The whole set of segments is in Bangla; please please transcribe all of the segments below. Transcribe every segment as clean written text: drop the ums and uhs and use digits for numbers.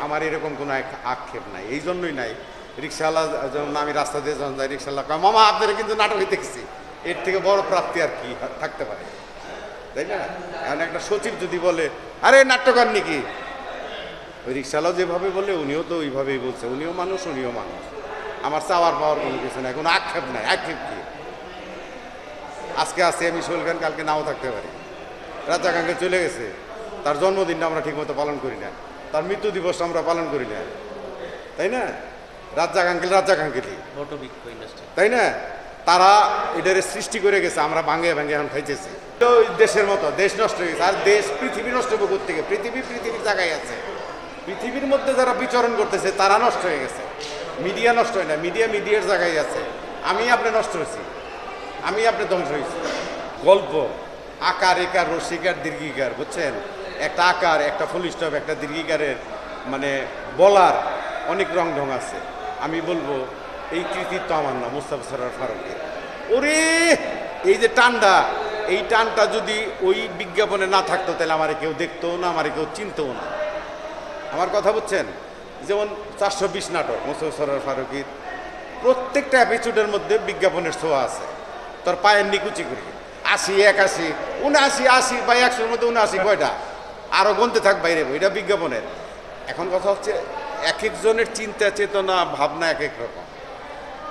আমার এরকম কোনো আক্ষেপ নাই, এই জন্যই নাই। রিক্সাওয়ালা যেমন আমি রাস্তা দিয়ে যখন যাই, রিক্সাওয়ালা কয় মামা আপনারা কিন্তু নাটকে দেখছি, এর থেকে বড় প্রাপ্তি আর কি থাকতে পারে, তাই না? এখন একটা সচিব যদি বলে আরে নাট্যকার নাকি, ওই রিক্সাওয়ালাও যেভাবে বলে উনিও তো ওইভাবেই বলছে, উনিও মানুষ। আমার চাওয়ার পাওয়ার কোনো কিছু নাই, কোনো আক্ষেপ নাই। আক্ষেপ কি? আজকে আসছি আমি সোহেল খান, কালকে নাও থাকতে পারি। রাজ্জাক আঙ্কেল চলে গেছে, তার জন্মদিনটা আমরা ঠিকমতো পালন করি না, তার মৃত্যু দিবস আমরা পালন করি না, তাই না? রাজ্জাক আঙ্কেলই, তাই না? তারা এটারে সৃষ্টি করে গেছে, আমরা ভাঙে এখন খাইতেছি। দেশের মতো দেশ নষ্ট হয়ে গেছে, আর দেশ পৃথিবী নষ্ট করতে থেকে পৃথিবীর জায়গায় আছে। পৃথিবীর মধ্যে যারা বিচরণ করতেছে তারা নষ্ট হয়ে গেছে। মিডিয়া নষ্ট হয় না, মিডিয়ার জায়গায় আছে। আমি আপনি নষ্ট হয়েছি, আমি আপনি ধ্বংস হয়েছি। গল্প আকার, একার, রসিকার, দীর্ঘিকার, বুঝছেন? একটা আকার, একটা ফুল স্টপ, একটা দীর্ঘিকারের মানে বলার অনেক রং আছে। আমি বলবো এই কৃতিত্ব আমার না, মুস্তাফা সরোয়ার ফারুকের। ওরে এই যে টানটা, এই টানটা যদি ওই বিজ্ঞাপনে না থাকতো তাহলে আমারে কেউ দেখতো না, আমারে কেউ চিনতেও না। আমার কথা বুঝছেন? যেমন 420 নাটক মুস্তাফা সরোয়ার ফারুকের, প্রত্যেকটা এপিসোডের মধ্যে বিজ্ঞাপনের ছোঁয়া আছে। তোর পায়ের নিকুচি করি 80, 81, 79, 80 বা 100-র মধ্যে 79 কয়টা, আরও গুনতে থাক বাইরে, এটা বিজ্ঞাপনের। এখন কথা হচ্ছে এক একজনের চিন্তা চেতনা ভাবনা এক এক রকম,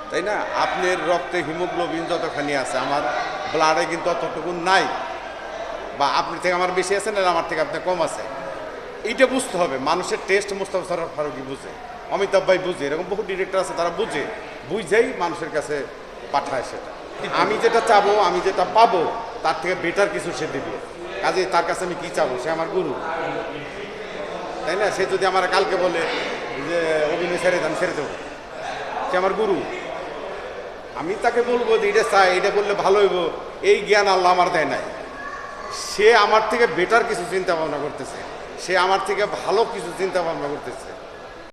তাই না? আপনার রক্তে হিমোগ্লোবিন যতখানি আছে, আমার ব্লাডে কিন্তু অতটুকু নাই, বা আপনি থেকে আমার বেশি আছে না, আমার থেকে আপনার কম আছে। এইটা বুঝতে হবে। মানুষের টেস্ট মুস্তাফা সরোয়ার ফারুকই বুঝে, অমিতাভ ভাই বুঝে, এরকম বহু ডিরেক্টর আছে, তারা বুঝেই মানুষের কাছে পাঠায় সেটা। আমি যেটা চাবো, আমি যেটা পাবো, তার থেকে বেটার কিছু সে দেবে। কাজে তার কাছে আমি কি চাবো? সে আমার গুরু, তাই না? সে যদি আমার কালকে বলে যে অভিনয় ছেড়ে দেন, ছেড়ে দেবো, সে আমার গুরু। আমি তাকে বলবো যে এটা চাই, এটা করলে ভালো হইব, এই জ্ঞান আল্লাহ আমার দেয় নাই। সে আমার থেকে বেটার কিছু চিন্তা ভাবনা করতেছে, সে আমার থেকে ভালো কিছু চিন্তা ভাবনা করতেছে।